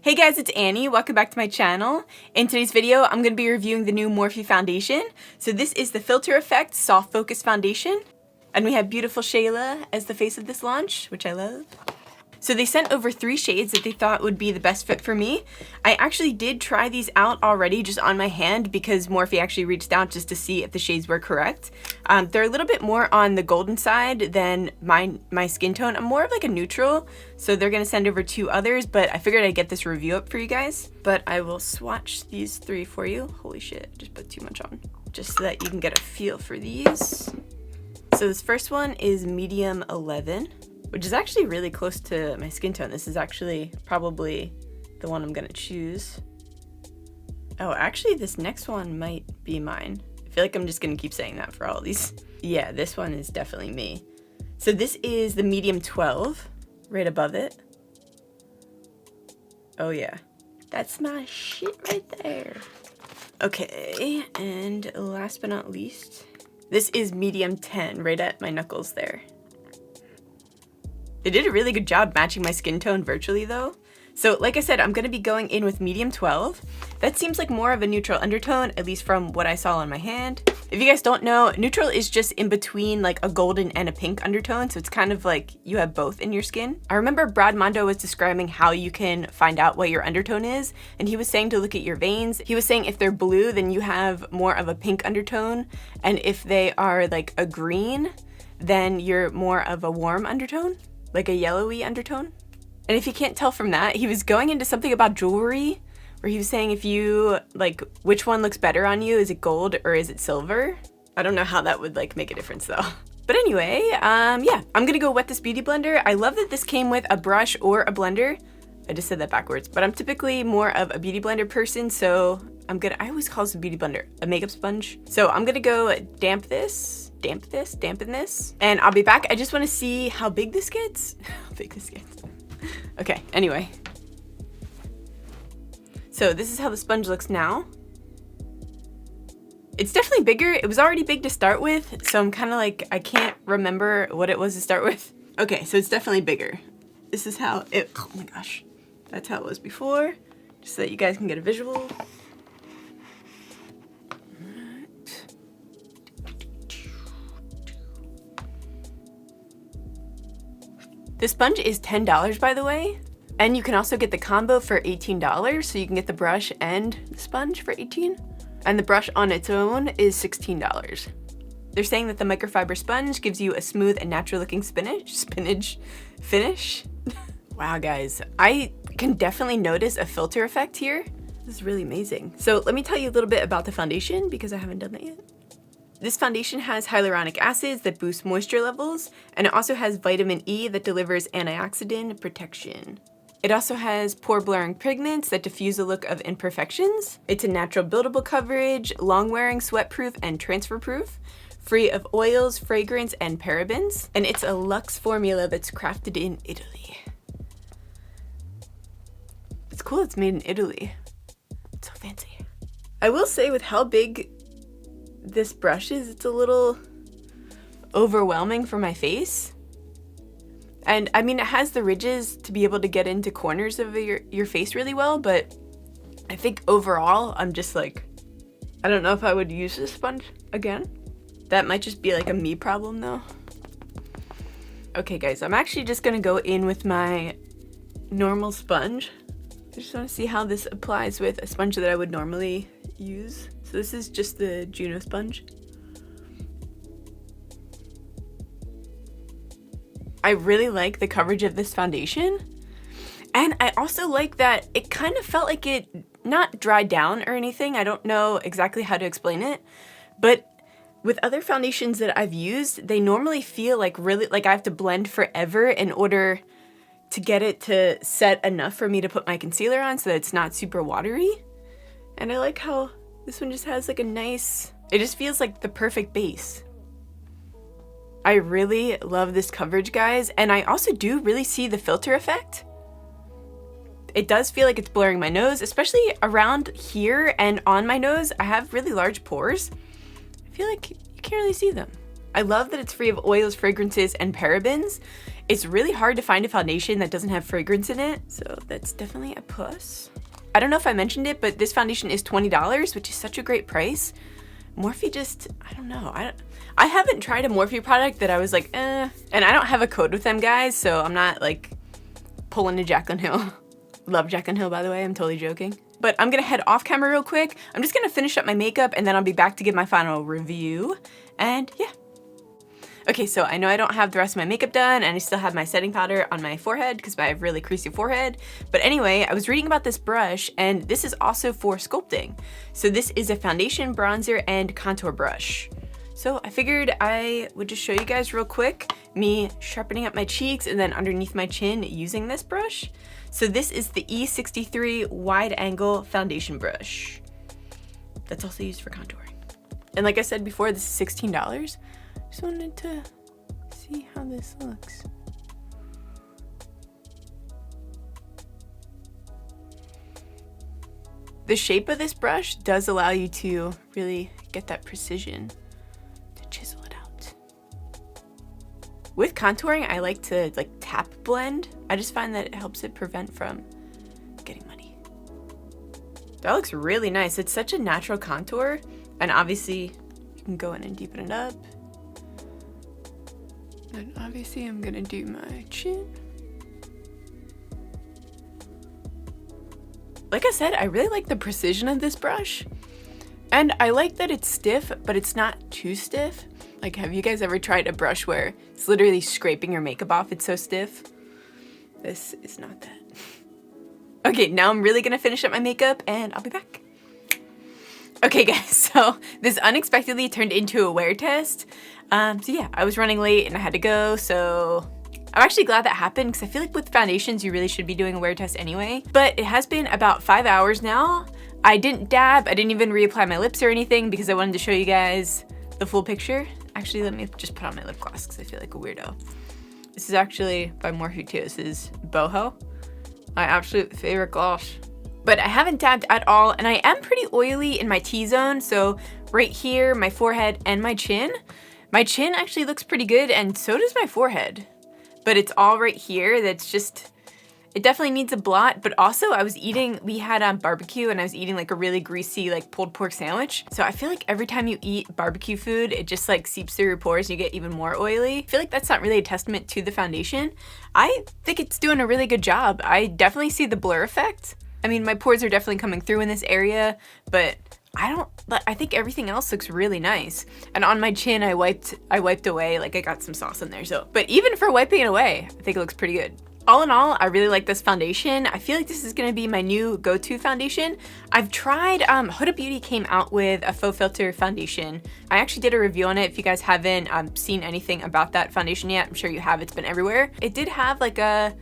Hey guys, it's Annie. Welcome back to my channel. In today's video, I'm going to be reviewing the new Morphe foundation. So this is the Filter Effect Soft Focus Foundation. And we have beautiful Shayla as the face of this launch, which I love. So they sent over 3 shades that they thought would be the best fit for me. I actually did try these out already just on my hand because Morphe actually reached out just to see if the shades were correct. They're a little bit more on the golden side than my skin tone. I'm more of like a neutral, so they're gonna send over 2 others, but I figured I'd get this review up for you guys. But I will swatch these 3 for you. Holy shit, just put too much on. Just so that you can get a feel for these. So this first one is medium 11. Which is actually really close to my skin tone. This is actually probably the one I'm gonna choose. Oh, actually this next one might be mine. I feel like I'm just gonna keep saying that for all these. Yeah, this one is definitely me. So this is the medium 12, right above it. Oh yeah, that's my shit right there. Okay, and last but not least, this is medium 10, right at my knuckles there. They did a really good job matching my skin tone virtually though. So like I said, I'm gonna be going in with medium 12. That seems like more of a neutral undertone, at least from what I saw on my hand. If you guys don't know, neutral is just in between like a golden and a pink undertone, so it's kind of like you have both in your skin. I remember Brad Mondo was describing how you can find out what your undertone is, and he was saying to look at your veins. He was saying if they're blue, then you have more of a pink undertone, and if they are like a green, then you're more of a warm undertone. Like a yellowy undertone. And if you can't tell from that, he was going into something about jewelry where he was saying if you, like, which one looks better on you? Is it gold or is it silver? I don't know how that would like make a difference though. But anyway, yeah, I'm gonna go wet this beauty blender. I love that this came with a brush or a blender. I just said that backwards, but I'm typically more of a beauty blender person, so I always call this a beauty blender, a makeup sponge. So I'm gonna go dampen this, and I'll be back. I just wanna see how big this gets. How big this gets. Okay, anyway. So this is how the sponge looks now. It's definitely bigger. It was already big to start with, so I'm kinda like, I can't remember what it was to start with. Okay, so it's definitely bigger. This is how it, oh my gosh. That's how it was before, just so that you guys can get a visual. The sponge is $10, by the way, and you can also get the combo for $18, so you can get the brush and the sponge for $18, and the brush on its own is $16. They're saying that the microfiber sponge gives you a smooth and natural looking spinach finish. Wow guys, I can definitely notice a filter effect here. This is really amazing. So let me tell you a little bit about the foundation because I haven't done that yet. This foundation has hyaluronic acids that boost moisture levels, and it also has vitamin E that delivers antioxidant protection. It also has pore blurring pigments that diffuse the look of imperfections. It's a natural buildable coverage, long wearing, sweat proof, and transfer proof, free of oils, fragrance, and parabens. And it's a luxe formula that's crafted in Italy. It's cool it's made in Italy. It's so fancy. I will say with how big this brush is, it's a little overwhelming for my face. And I mean, it has the ridges to be able to get into corners of your face really well, but I think overall, I'm just like, I don't know if I would use this sponge again. That might just be like a me problem though. Okay guys, I'm actually just gonna go in with my normal sponge. I just want to see how this applies with a sponge that I would normally use. So this is just the Juno sponge. I really like the coverage of this foundation. And I also like that it kind of felt like it not dried down or anything. I don't know exactly how to explain it, but with other foundations that I've used, they normally feel like really, like I have to blend forever in order to get it to set enough for me to put my concealer on so that it's not super watery. And I like how this one just has like a nice, it just feels like the perfect base. I really love this coverage, guys. And I also do really see the filter effect. It does feel like it's blurring my nose, especially around here and on my nose. I have really large pores. I feel like you can't really see them. I love that it's free of oils, fragrances, and parabens. It's really hard to find a foundation that doesn't have fragrance in it, so that's definitely a plus. I don't know if I mentioned it, but this foundation is $20, which is such a great price. Morphe just, I don't know. I haven't tried a Morphe product that I was like, eh. And I don't have a code with them, guys, so I'm not like pulling a Jaclyn Hill. Love Jaclyn Hill, by the way, I'm totally joking. But I'm gonna head off camera real quick. I'm just gonna finish up my makeup and then I'll be back to give my final review. And yeah. Okay, so I know I don't have the rest of my makeup done and I still have my setting powder on my forehead because I have really creasy forehead. But anyway, I was reading about this brush and this is also for sculpting. So this is a foundation, bronzer, and contour brush. So I figured I would just show you guys real quick me sharpening up my cheeks and then underneath my chin using this brush. So this is the E63 Wide Angle foundation brush. That's also used for contouring. And like I said before, this is $16. Just wanted to see how this looks. The shape of this brush does allow you to really get that precision to chisel it out. With contouring, I like to tap blend. I just find that it helps it prevent from getting muddy. That looks really nice. It's such a natural contour, and obviously you can go in and deepen it up. And obviously I'm gonna do my chin. Like I said, I really like the precision of this brush. And I like that it's stiff, but it's not too stiff. Like, have you guys ever tried a brush where it's literally scraping your makeup off? It's so stiff. This is not that. Okay, now I'm really gonna finish up my makeup and I'll be back. Okay guys, so this unexpectedly turned into a wear test. So yeah, I was running late and I had to go, so I'm actually glad that happened because I feel like with foundations you really should be doing a wear test anyway. But it has been about 5 hours now. I didn't dab, I didn't even reapply my lips or anything because I wanted to show you guys the full picture. Actually, let me just put on my lip gloss because I feel like a weirdo. This is actually by Morphe too. This is Boho, my absolute favorite gloss. But I haven't dabbed at all, and I am pretty oily in my T-zone, so right here, my forehead and my chin. My chin actually looks pretty good, and so does my forehead. But it's all right here that's just, it definitely needs a blot. But also I was eating, we had barbecue and I was eating like a really greasy like pulled pork sandwich. So I feel like every time you eat barbecue food, it just like seeps through your pores and you get even more oily. I feel like that's not really a testament to the foundation. I think it's doing a really good job. I definitely see the blur effect. I mean, my pores are definitely coming through in this area, but I think everything else looks really nice. And on my chin, I wiped away, like I got some sauce in there. So, but even for wiping it away, I think it looks pretty good. All in all, I really like this foundation. I feel like this is gonna be my new go-to foundation. I've tried, Huda Beauty came out with a faux filter foundation. I actually did a review on it. If you guys haven't seen anything about that foundation yet, I'm sure you have, it's been everywhere. It did have like a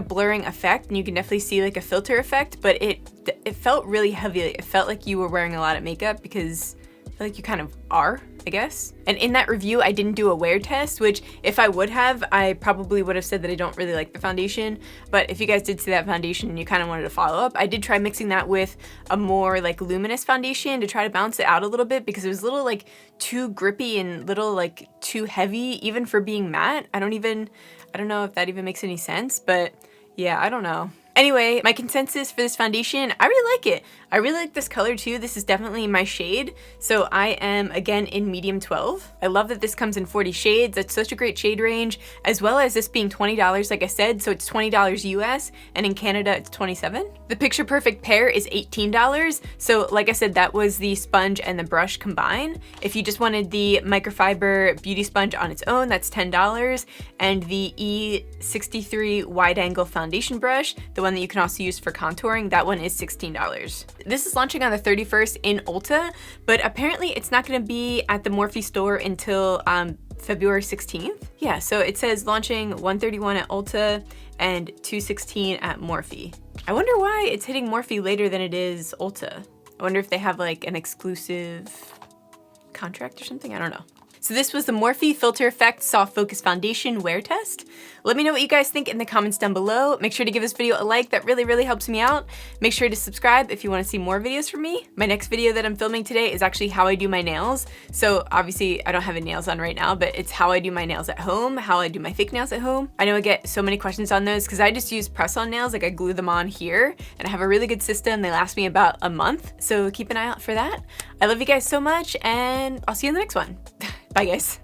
blurring effect, and you can definitely see like a filter effect, but it felt really heavy. It felt like you were wearing a lot of makeup because I feel like you kind of are, I guess. And in that review, I didn't do a wear test, which if I would have, I probably would have said that I don't really like the foundation. But if you guys did see that foundation and you kind of wanted to follow up, I did try mixing that with a more like luminous foundation to try to balance it out a little bit because it was a little like too grippy and little like too heavy, even for being matte. I don't know if that even makes any sense, but yeah, I don't know. Anyway, my consensus for this foundation, I really like it. I really like this color too. This is definitely my shade. So I am, again, in medium 12. I love that this comes in 40 shades. That's such a great shade range, as well as this being $20, like I said. So it's $20 US, and in Canada, it's $27. The Picture Perfect pair is $18. So like I said, that was the sponge and the brush combined. If you just wanted the Microfiber beauty sponge on its own, that's $10. And the E63 Wide Angle foundation brush, the one that you can also use for contouring, that one is $16. This is launching on the 31st in Ulta, but apparently it's not going to be at the Morphe store until February 16th. Yeah, so it says launching 131 at Ulta and 216 at Morphe. I wonder why it's hitting Morphe later than it is Ulta. I wonder if they have like an exclusive contract or something, I don't know. So this was the Morphe Filter Effect Soft Focus Foundation Wear Test. Let me know what you guys think in the comments down below. Make sure to give this video a like, that really helps me out. Make sure to subscribe if you want to see more videos from me. My next video that I'm filming today is actually how I do my nails. So obviously I don't have any nails on right now, but it's how I do my nails at home, how I do my fake nails at home. I know I get so many questions on those because I just use press-on nails, like I glue them on here, and I have a really good system. They last me about a month, so keep an eye out for that. I love you guys so much, and I'll see you in the next one. Bye guys.